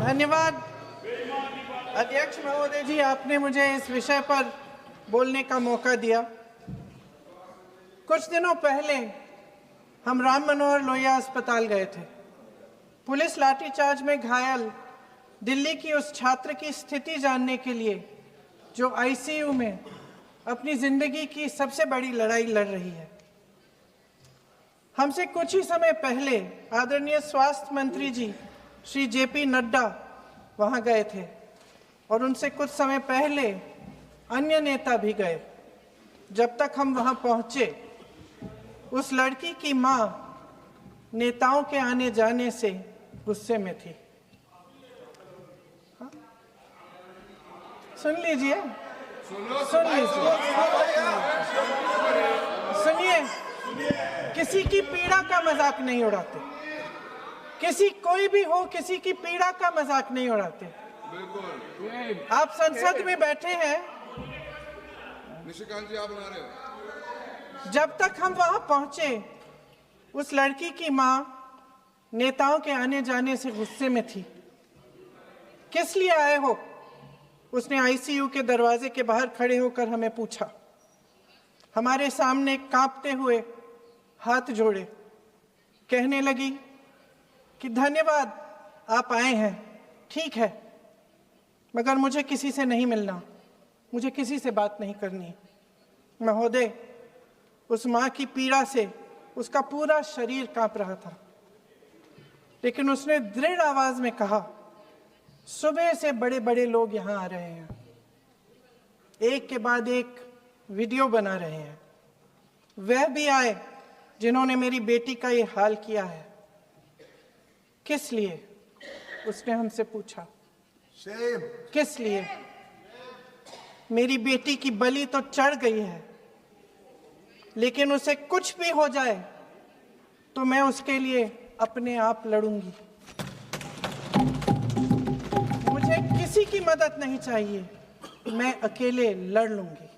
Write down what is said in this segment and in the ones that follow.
धन्यवाद अध्यक्ष महोदय जी, आपने मुझे इस विषय पर बोलने का मौका दिया। कुछ दिनों पहले हम राम मनोहर लोहिया अस्पताल गए थे। पुलिस लाठीचार्ज में घायल दिल्ली की उस छात्र की स्थिति जानने के लिए जो आईसीयू में अपनी जिंदगी की सबसे बड़ी लड़ाई लड़ रही है। हमसे कुछ ही समय पहले आदरणीय स्वास्थ्य मंत्री जी श्री जेपी नड्डा वहां गए थे और उनसे कुछ समय पहले अन्य नेता भी गए। जब तक हम वहां पहुंचे, उस लड़की की मां नेताओं के आने जाने से गुस्से में थी। सुन लीजिए, सुनिए, किसी की पीड़ा का मजाक नहीं उड़ाते। कोई भी हो, किसी की पीड़ा का मजाक नहीं उड़ाते। आप संसद में बैठे हैं, निशिकांत जी आप बना रहे हो। जब तक हम वहां पहुंचे, उस लड़की की मां नेताओं के आने जाने से गुस्से में थी। किस लिए आए हो? उसने आईसीयू के दरवाजे के बाहर खड़े होकर हमें पूछा। हमारे सामने कांपते हुए हाथ जोड़े कहने लगी कि धन्यवाद आप आए हैं, ठीक है, मगर मुझे किसी से नहीं मिलना, मुझे किसी से बात नहीं करनी। महोदय, उस मां की पीड़ा से उसका पूरा शरीर कांप रहा था, लेकिन उसने दृढ़ आवाज में कहा, सुबह से बड़े बड़े लोग यहां आ रहे हैं, एक के बाद एक वीडियो बना रहे हैं। वह भी आए जिन्होंने मेरी बेटी का ये हाल किया है। किस लिए? उसने हमसे पूछा। किस लिए? मेरी बेटी की बलि तो चढ़ गई है, लेकिन उसे कुछ भी हो जाए तो मैं उसके लिए अपने आप लड़ूंगी। मुझे किसी की मदद नहीं चाहिए, मैं अकेले लड़ लूंगी।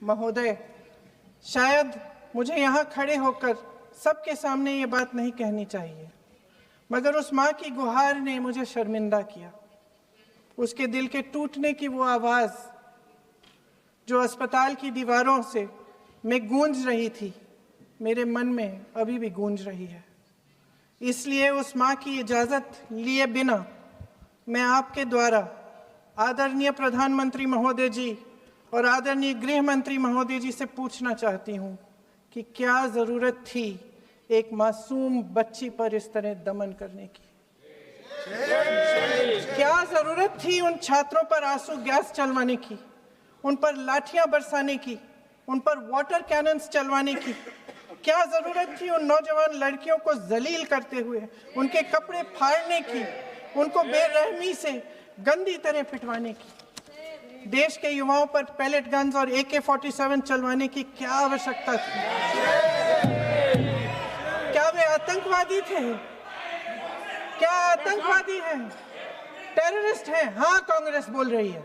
महोदय, शायद मुझे यहाँ खड़े होकर सबके सामने ये बात नहीं कहनी चाहिए, मगर उस माँ की गुहार ने मुझे शर्मिंदा किया। उसके दिल के टूटने की वो आवाज़ जो अस्पताल की दीवारों से में गूंज रही थी, मेरे मन में अभी भी गूंज रही है। इसलिए उस माँ की इजाज़त लिए बिना मैं आपके द्वारा आदरणीय प्रधानमंत्री महोदय जी और आदरणीय गृह मंत्री महोदय जी से पूछना चाहती हूँ कि क्या ज़रूरत थी एक मासूम बच्ची पर इस तरह दमन करने की? क्या ज़रूरत थी उन छात्रों पर आंसू गैस चलवाने की, उन पर लाठियां बरसाने की, उन पर वाटर कैनन्स चलवाने की? क्या ज़रूरत थी उन नौजवान लड़कियों को जलील करते हुए उनके कपड़े फाड़ने की, उनको बेरहमी से गंदी तरह पिटवाने की? देश के युवाओं पर पैलेट गन्स और AK-47 चलवाने की क्या आवश्यकता थी? क्या वे आतंकवादी थे? क्या आतंकवादी हैं? टेररिस्ट हैं? हाँ, कांग्रेस बोल रही है।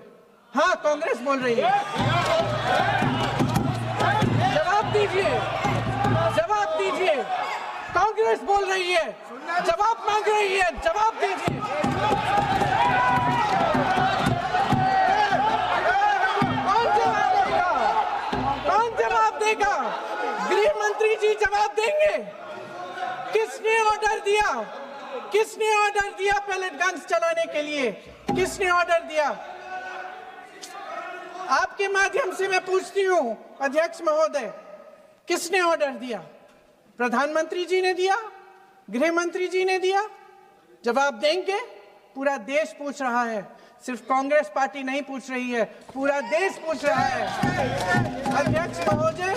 हाँ, कांग्रेस बोल रही है। जवाब दीजिए, जवाब दीजिए। कांग्रेस बोल रही है, जवाब मांग रही है, जवाब दीजिए। गृह मंत्री जी जवाब देंगे। किसने ऑर्डर दिया? किसने ऑर्डर दिया पैलेट गन्स चलाने के लिए? किसने ऑर्डर दिया? आपके माध्यम से मैं पूछती हूं अध्यक्ष महोदय, किसने ऑर्डर दिया? प्रधानमंत्री जी ने दिया? गृह मंत्री जी ने दिया? जवाब देंगे? पूरा देश पूछ रहा है, सिर्फ कांग्रेस पार्टी नहीं पूछ रही है, पूरा देश पूछ रहा है। अध्यक्ष महोदय,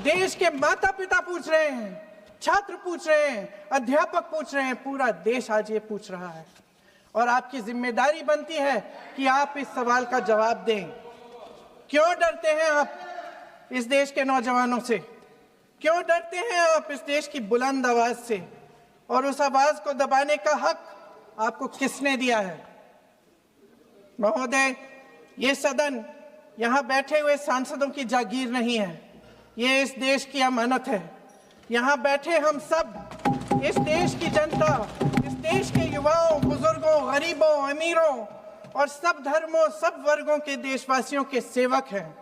देश के माता पिता पूछ रहे हैं, छात्र पूछ रहे हैं, अध्यापक पूछ रहे हैं, पूरा देश आज ये पूछ रहा है। और आपकी जिम्मेदारी बनती है कि आप इस सवाल का जवाब दें। क्यों डरते हैं आप इस देश के नौजवानों से? क्यों डरते हैं आप इस देश की बुलंद आवाज से? और उस आवाज को दबाने का हक आपको किसने दिया है? महोदय, ये सदन यहाँ बैठे हुए सांसदों की जागीर नहीं है, ये इस देश की अमानत है। यहाँ बैठे हम सब, इस देश की जनता, इस देश के युवाओं, बुजुर्गों, गरीबों, अमीरों और सब धर्मों, सब वर्गों के देशवासियों के सेवक हैं।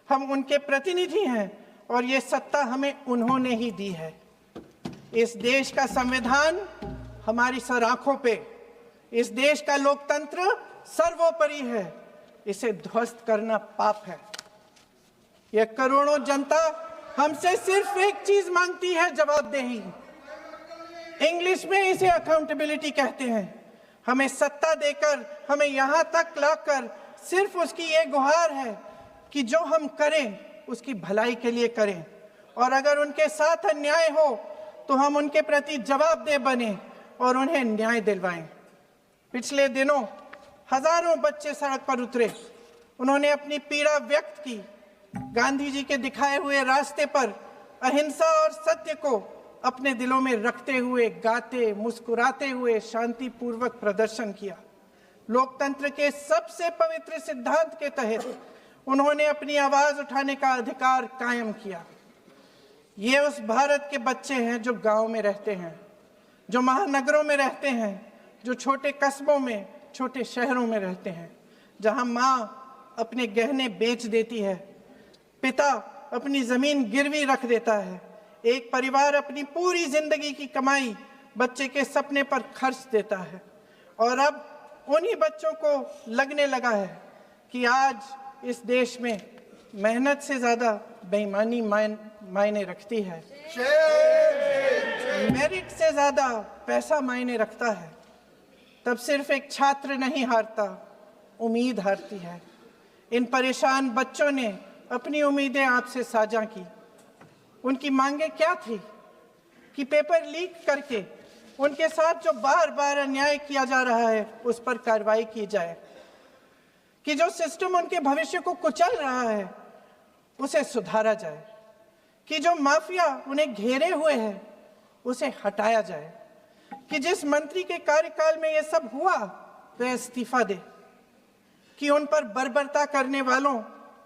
हम उनके प्रतिनिधि हैं और ये सत्ता हमें उन्होंने ही दी है। इस देश का संविधान हमारी सर आंखों पे, इस देश का लोकतंत्र सर्वोपरि है। इसे ध्वस्त करना पाप है। यह करोड़ों जनता हमसे सिर्फ एक चीज मांगती है, जवाबदेही। इंग्लिश में इसे अकाउंटेबिलिटी कहते हैं। हमें सत्ता देकर, हमें यहां तक लाकर सिर्फ उसकी ये गुहार है कि जो हम करें उसकी भलाई के लिए करें, और अगर उनके साथ अन्याय हो तो हम उनके प्रति जवाबदेह बने और उन्हें न्याय दिलवाएं। पिछले दिनों हजारों बच्चे सड़क पर उतरे। उन्होंने अपनी पीड़ा व्यक्त की। गांधी जी के दिखाए हुए रास्ते पर अहिंसा और सत्य को अपने दिलों में रखते हुए, गाते, मुस्कुराते हुए शांतिपूर्वक प्रदर्शन किया। लोकतंत्र के सबसे पवित्र सिद्धांत के तहत उन्होंने अपनी आवाज उठाने का अधिकार कायम किया। ये उस भारत के बच्चे हैं जो गांव में रहते हैं, जो महानगरों में रहते हैं, जो छोटे कस्बों में, छोटे शहरों में रहते हैं, जहां माँ अपने गहने बेच देती है, पिता अपनी जमीन गिरवी रख देता है, एक परिवार अपनी पूरी जिंदगी की कमाई बच्चे के सपने पर खर्च देता है। और अब उन्हीं बच्चों को लगने लगा है कि आज इस देश में मेहनत से ज्यादा बेईमानी मायने रखती है, मेरिट से ज्यादा पैसा मायने रखता है। तब सिर्फ एक छात्र नहीं हारता, उम्मीद हारती है। इन परेशान बच्चों ने अपनी उम्मीदें आपसे साझा की। उनकी मांगे क्या थी? कि पेपर लीक करके उनके साथ जो बार बार अन्याय किया जा रहा है उस पर कार्रवाई की जाए, कि जो सिस्टम उनके भविष्य को कुचल रहा है उसे सुधारा जाए, कि जो माफिया उन्हें घेरे हुए है उसे हटाया जाए, कि जिस मंत्री के कार्यकाल में यह सब हुआ वह इस्तीफा दे, कि उन पर बर्बरता करने वालों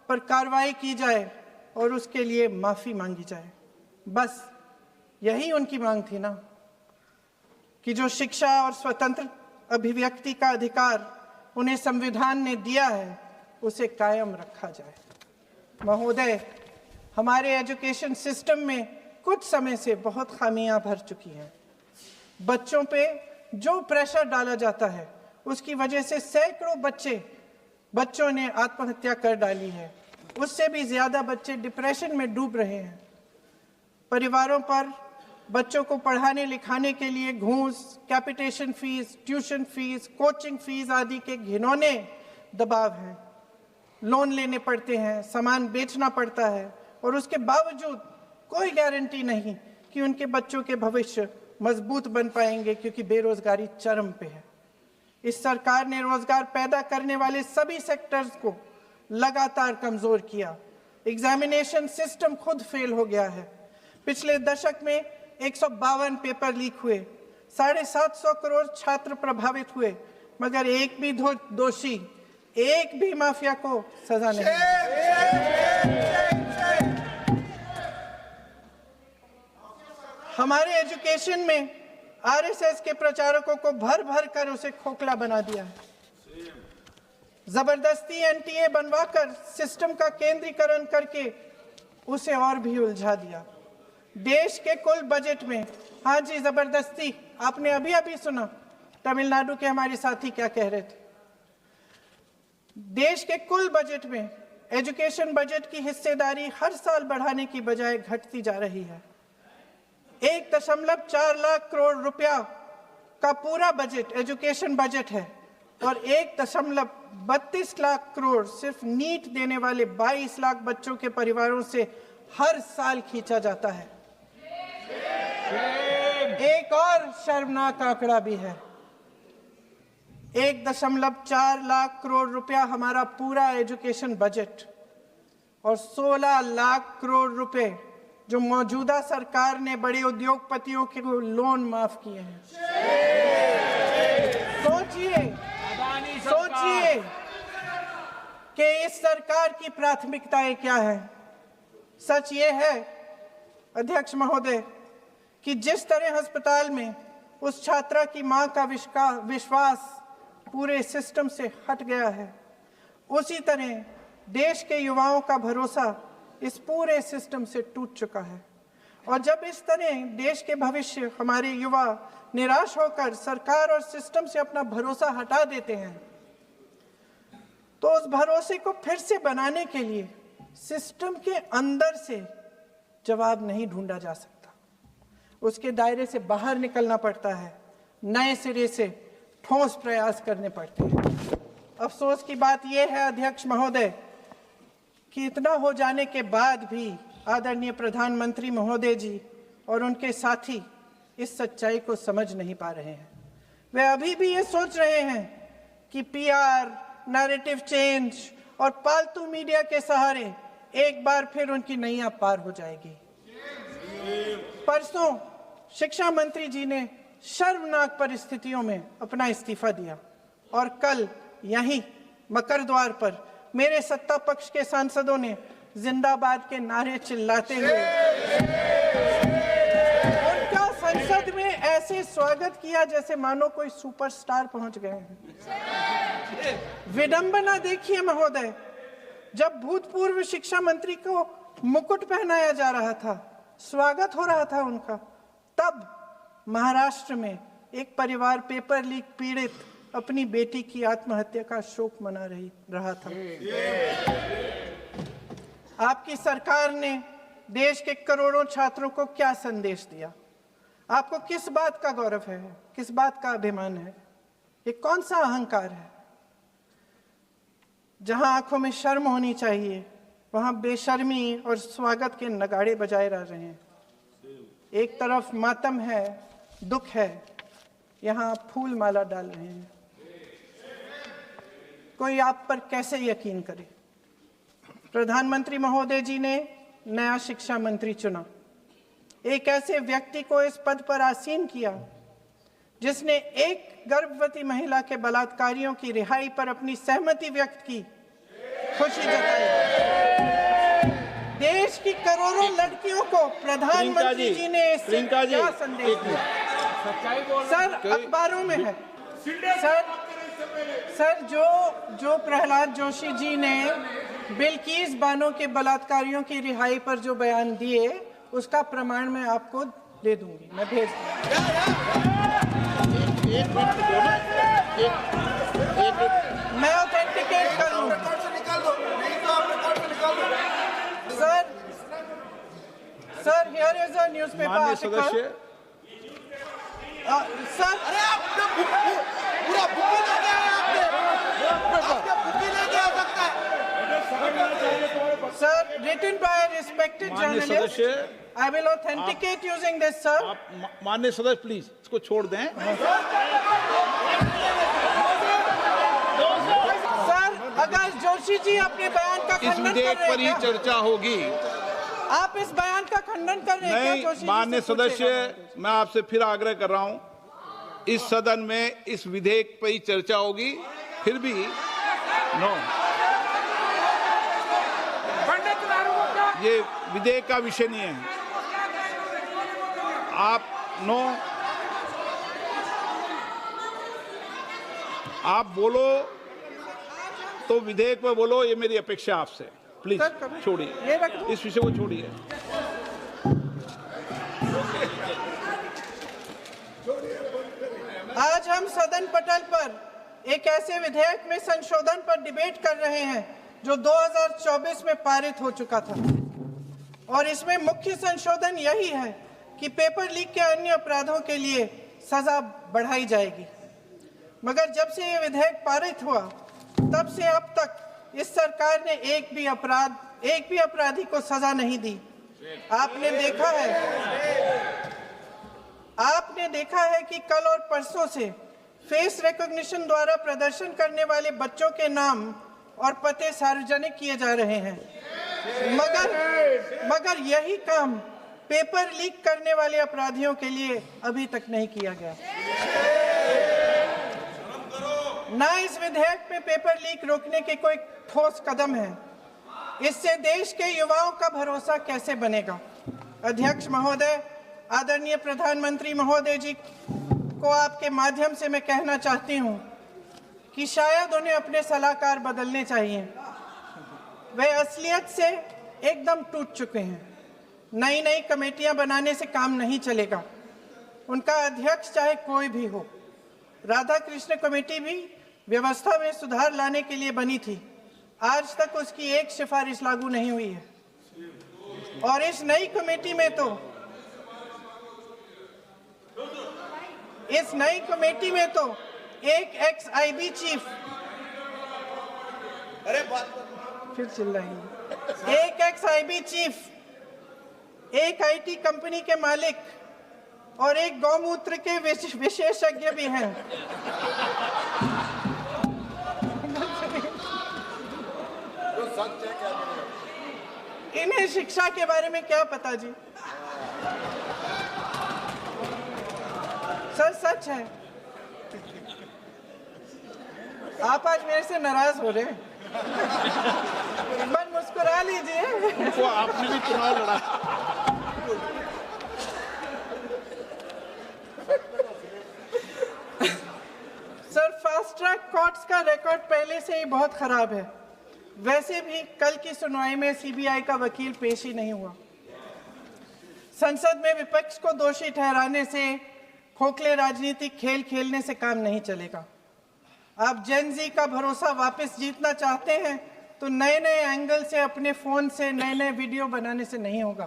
पर कार्रवाई की जाए और उसके लिए माफी मांगी जाए। बस यही उनकी मांग थी ना, कि जो शिक्षा और स्वतंत्र अभिव्यक्ति का अधिकार उन्हें संविधान ने दिया है उसे कायम रखा जाए। महोदय, हमारे एजुकेशन सिस्टम में कुछ समय से बहुत खामियां भर चुकी हैं। बच्चों पे जो प्रेशर डाला जाता है उसकी वजह से सैकड़ों बच्चों ने आत्महत्या कर डाली है। उससे भी ज्यादा बच्चे डिप्रेशन में डूब रहे हैं। परिवारों पर बच्चों को पढ़ाने लिखाने के लिए घूस, capitation fees, tuition fees, coaching fees आदि के घिनौने दबाव हैं। लोन लेने पड़ते हैं, सामान बेचना पड़ता है और उसके बावजूद कोई गारंटी नहीं कि उनके बच्चों के भविष्य मजबूत बन पाएंगे, क्योंकि बेरोजगारी चरम पे है। इस सरकार ने रोजगार पैदा करने वाले सभी सेक्टर्स को लगातार कमजोर किया। एग्जामिनेशन सिस्टम खुद फेल हो गया है। पिछले दशक में 152 पेपर लीक हुए, 750 करोड़ छात्र प्रभावित हुए, मगर एक भी दोषी, एक भी माफिया को सजा नहीं। हमारे एजुकेशन में आरएसएस के प्रचारकों को भर भर कर उसे खोखला बना दिया है। जबरदस्ती एनटीए बनवाकर सिस्टम का केंद्रीकरण करके उसे और भी उलझा दिया। देश के कुल बजट में, हाँ जी जबरदस्ती, आपने अभी अभी सुना तमिलनाडु के हमारे साथी क्या कह रहे थे। देश के कुल बजट में एजुकेशन बजट की हिस्सेदारी हर साल बढ़ाने की बजाय घटती जा रही है। 1.4 लाख करोड़ रुपया का पूरा बजट एजुकेशन बजट है और 1.32 लाख करोड़ सिर्फ नीट देने वाले 22 लाख बच्चों के परिवारों से हर साल खींचा जाता है। एक और शर्मनाक आंकड़ा भी है। 1.4 लाख करोड़ रुपया हमारा पूरा एजुकेशन बजट और 16 लाख करोड़ रुपए जो मौजूदा सरकार ने बड़े उद्योगपतियों के लोन माफ किए हैं। सोचिए कि इस सरकार की प्राथमिकताएं क्या है। सच ये है अध्यक्ष महोदय कि जिस तरह अस्पताल में उस छात्रा की मां का विश्वास पूरे सिस्टम से हट गया है, उसी तरह देश के युवाओं का भरोसा इस पूरे सिस्टम से टूट चुका है। और जब इस तरह देश के भविष्य हमारे युवा निराश होकर सरकार और सिस्टम से अपना भरोसा हटा देते हैं, तो उस भरोसे को फिर से बनाने के लिए सिस्टम के अंदर से जवाब नहीं ढूंढा जा सकता, उसके दायरे से बाहर निकलना पड़ता है, नए सिरे से ठोस प्रयास करने पड़ते हैं। अफसोस की बात यह है अध्यक्ष महोदय कि इतना हो जाने के बाद भी आदरणीय प्रधानमंत्री महोदय जी और उनके साथी इस सच्चाई को समझ नहीं पा रहे हैं। वे अभी भी ये सोच रहे हैं कि पीआर, नैरेटिव चेंज और पालतू मीडिया के सहारे एक बार फिर उनकी नैया पार हो जाएगी। परसों शिक्षा मंत्री जी ने शर्मनाक परिस्थितियों में अपना इस्तीफा दिया और कल यहीं मकरद्वार पर मेरे सत्ता पक्ष के सांसदों ने जिंदाबाद के नारे चिल्लाते हुए उनका संसद में ऐसे स्वागत किया जैसे मानो कोई सुपरस्टार पहुंच गए हैं। विडंबना देखिए महोदय, जब भूतपूर्व शिक्षा मंत्री को मुकुट पहनाया जा रहा था, स्वागत हो रहा था उनका, तब महाराष्ट्र में एक परिवार पेपर लीक पीड़ित अपनी बेटी की आत्महत्या का शोक मना रहा था। आपकी सरकार ने देश के करोड़ों छात्रों को क्या संदेश दिया? आपको किस बात का गौरव है, किस बात का अभिमान है? ये कौन सा अहंकार है? जहां आंखों में शर्म होनी चाहिए, वहां बेशर्मी और स्वागत के नगाड़े बजाए रह रहे हैं। एक तरफ मातम है, दुख है, यहां फूल माला डाल रहे हैं। कोई आप पर कैसे यकीन करे? प्रधानमंत्री महोदय जी ने नया शिक्षा मंत्री चुना, एक ऐसे व्यक्ति को इस पद पर आसीन किया जिसने एक गर्भवती महिला के बलात्कारियों की रिहाई पर अपनी सहमति व्यक्त की, खुशी जताई। देश की करोड़ों लड़कियों को प्रधानमंत्री जी ने इससे क्या संदेश दिया? सर, अखबारों में है सर, जो प्रहलाद जोशी जी ने बिल्किस बानो के बलात्कारियों की रिहाई पर जो बयान दिए, उसका प्रमाण मैं आपको दे दूंगी, मैं भेज मैं ऑथेंटिकेट कर लूँ। Sir, here is a newspaper article. Sir, अरे आपने पूरा बुक ले गया है, आपने बुक लेके आ सकता है। Sir, written by a respected journalist, I will authenticate using this, sir. आप माननीय सदस्य प्लीज इसको छोड़ दें। सर, अगर जोशी जी अपने बयान का इस खंडन कर विधेयक रहे पर ही हैं, चर्चा होगी। आप इस बयान का खंडन कर रहे हैं क्या जोशी नहीं, जी? माननीय से पूछेगा। सदस्य, मैं आपसे फिर आग्रह कर रहा हूं, इस सदन में इस विधेयक पर ही चर्चा होगी, फिर भी नो, ये विधेयक का विषय नहीं है। आप नो, आप बोलो तो विधेयक पर बोलो, ये मेरी अपेक्षा आपसे। प्लीज छोड़िए, ये रख दो। इस विषय को छोड़िए। आज हम सदन पटल पर एक ऐसे विधेयक में संशोधन पर डिबेट कर रहे हैं जो 2024 में पारित हो चुका था, और इसमें मुख्य संशोधन यही है कि पेपर लीक के अन्य अपराधों के लिए सजा बढ़ाई जाएगी। मगर जब से ये विधेयक पारित हुआ, तब से अब तक इस सरकार ने एक भी अपराधी को सजा नहीं दी। आपने देखा है कि कल और परसों से फेस रिकॉग्निशन द्वारा प्रदर्शन करने वाले बच्चों के नाम और पते सार्वजनिक किए जा रहे हैं, मगर यही काम पेपर लीक करने वाले अपराधियों के लिए अभी तक नहीं किया गया। ना इस विधेयक में पेपर लीक रोकने के कोई ठोस कदम है। इससे देश के युवाओं का भरोसा कैसे बनेगा? अध्यक्ष महोदय, आदरणीय प्रधानमंत्री महोदय जी को आपके माध्यम से मैं कहना चाहती हूं कि शायद उन्हें अपने सलाहकार बदलने चाहिए। वे असलियत से एकदम टूट चुके हैं। नई नई कमेटियां बनाने से काम नहीं चलेगा। उनका अध्यक्ष चाहे कोई भी हो। राधा कृष्ण कमेटी भी व्यवस्था में सुधार लाने के लिए बनी थी। आज तक उसकी एक सिफारिश लागू नहीं हुई है। और इस नई कमेटी में तो एक एक्स-आईबी चीफ, अरे बात फिर चिल्लाएंगे, एक एक्स-आईबी चीफ, एक आईटी कंपनी के मालिक और एक गौमूत्र के विशेषज्ञ भी हैं। जो सच है क्या करें? इन्हें शिक्षा के बारे में क्या पता जी? सच है। आप आज मेरे से नाराज हो रहे हैं। बस मुस्कुरा लीजिए। वो आपने भी चुनाव लड़ा। सर, फास्ट ट्रैक कोर्ट्स का रिकॉर्ड पहले से ही बहुत खराब है। वैसे भी कल की सुनवाई में सीबीआई का वकील पेश ही नहीं हुआ। संसद में विपक्ष को दोषी ठहराने से, खोखले राजनीतिक खेल खेलने से काम नहीं चलेगा। आप जेन जी का भरोसा वापस जीतना चाहते हैं तो नए नए एंगल से, अपने फोन से नए नए वीडियो बनाने से नहीं होगा।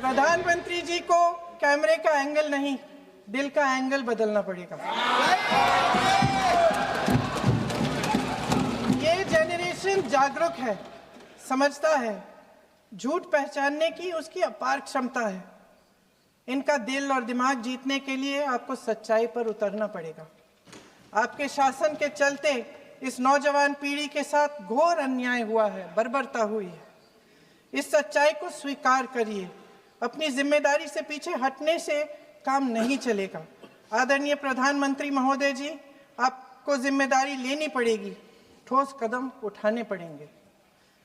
प्रधानमंत्री जी को कैमरे का एंगल नहीं, दिल का एंगल बदलना पड़ेगा। ये जेनरेशन जागरूक है, समझता है। झूठ पहचानने की उसकी अपार क्षमता है। इनका दिल और दिमाग जीतने के लिए आपको सच्चाई पर उतरना पड़ेगा। आपके शासन के चलते इस नौजवान पीढ़ी के साथ घोर अन्याय हुआ है, बर्बरता हुई है। इस सच्चाई को स्वीकार करिए। अपनी जिम्मेदारी से पीछे हटने से काम नहीं चलेगा। आदरणीय प्रधानमंत्री महोदय जी, आपको जिम्मेदारी लेनी पड़ेगी, ठोस कदम उठाने पड़ेंगे।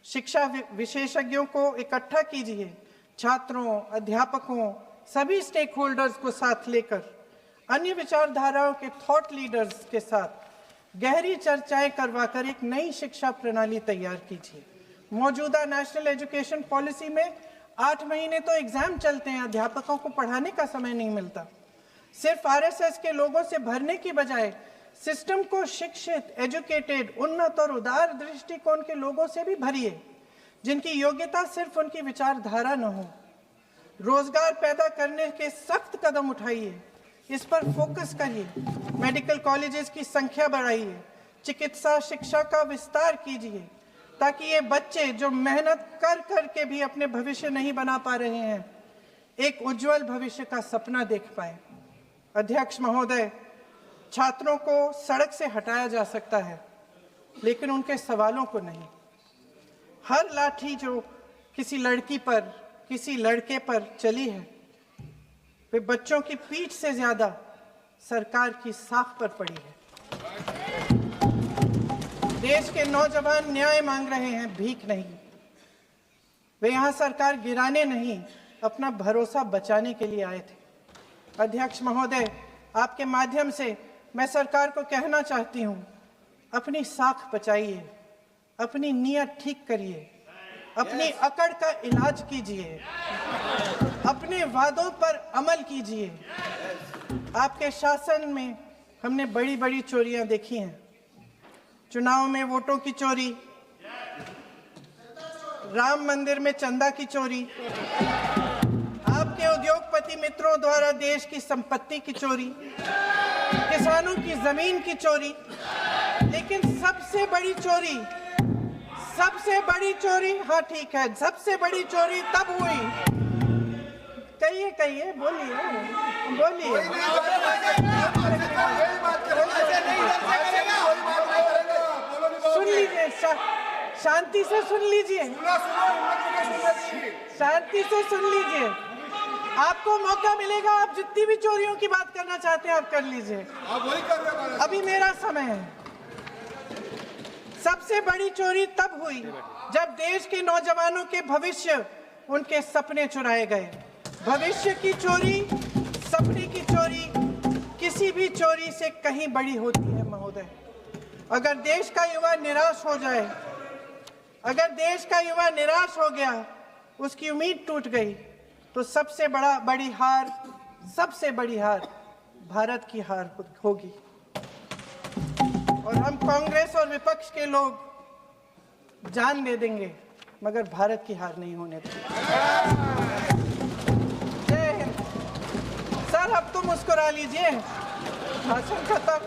शिक्षा विशेषज्ञों को इकट्ठा कीजिए, छात्रों, अध्यापकों, सभी स्टेक होल्डर्स को साथ लेकर, अन्य विचारधाराओं के थॉट लीडर्स के साथ गहरी चर्चाएं करवाकर एक नई शिक्षा प्रणाली तैयार कीजिए। मौजूदा नेशनल एजुकेशन पॉलिसी में 8 महीने तो एग्जाम चलते हैं, अध्यापकों को पढ़ाने का समय नहीं मिलता। सिर्फ आरएसएस के लोगों से भरने की बजाय सिस्टम को शिक्षित, एजुकेटेड, उन्नत और उदार दृष्टिकोण के लोगों से भी भरिए, जिनकी योग्यता सिर्फ उनकी विचारधारा न हो। रोजगार पैदा करने के सख्त कदम उठाइए, इस पर फोकस करिए। मेडिकल कॉलेजेस की संख्या बढ़ाइए, चिकित्सा शिक्षा का विस्तार कीजिए, ताकि ये बच्चे जो मेहनत कर कर के भी अपने भविष्य नहीं बना पा रहे हैं, एक उज्जवल भविष्य का सपना देख पाए। अध्यक्ष महोदय, छात्रों को सड़क से हटाया जा सकता है, लेकिन उनके सवालों को नहीं। हर लाठी जो किसी लड़की पर, किसी लड़के पर चली है, वे बच्चों की पीठ से ज्यादा सरकार की साख पर पड़ी है। देश के नौजवान न्याय मांग रहे हैं, भीख नहीं। वे यहां सरकार गिराने नहीं, अपना भरोसा बचाने के लिए आए थे। अध्यक्ष महोदय, आपके माध्यम से मैं सरकार को कहना चाहती हूं, अपनी साख बचाइए, अपनी नीयत ठीक करिए, अपनी अकड़ का इलाज कीजिए, अपने वादों पर अमल कीजिए। आपके शासन में हमने बड़ी बड़ी चोरियां देखी हैं। चुनाव में वोटों की चोरी, राम मंदिर में चंदा की चोरी, आपके उद्योगपति मित्रों द्वारा देश की संपत्ति की चोरी, किसानों की जमीन की चोरी। लेकिन सबसे बड़ी चोरी, हाँ ठीक है, सबसे बड़ी चोरी तब हुई। कहिए, बोलिए। सुन लीजिए, शांति से सुन लीजिए, शांति से सुन लीजिए। आपको मौका मिलेगा, आप जितनी भी चोरियों की बात करना चाहते हैं आप कर लीजिए, अभी मेरा समय है। सबसे बड़ी चोरी तब हुई जब देश के नौजवानों के भविष्य, उनके सपने चुराए गए। भविष्य की चोरी, सपने की चोरी किसी भी चोरी से कहीं बड़ी होती है महोदय। अगर देश का युवा निराश हो जाए, अगर देश का युवा निराश हो गया, उसकी उम्मीद टूट गई, तो सबसे बड़ी हार भारत की हार होगी। और हम कांग्रेस और विपक्ष के लोग जान दे देंगे, मगर भारत की हार नहीं होने देंगे। जय हिंद। सर अब तो मुस्कुरा लीजिए, भाषण खत्म।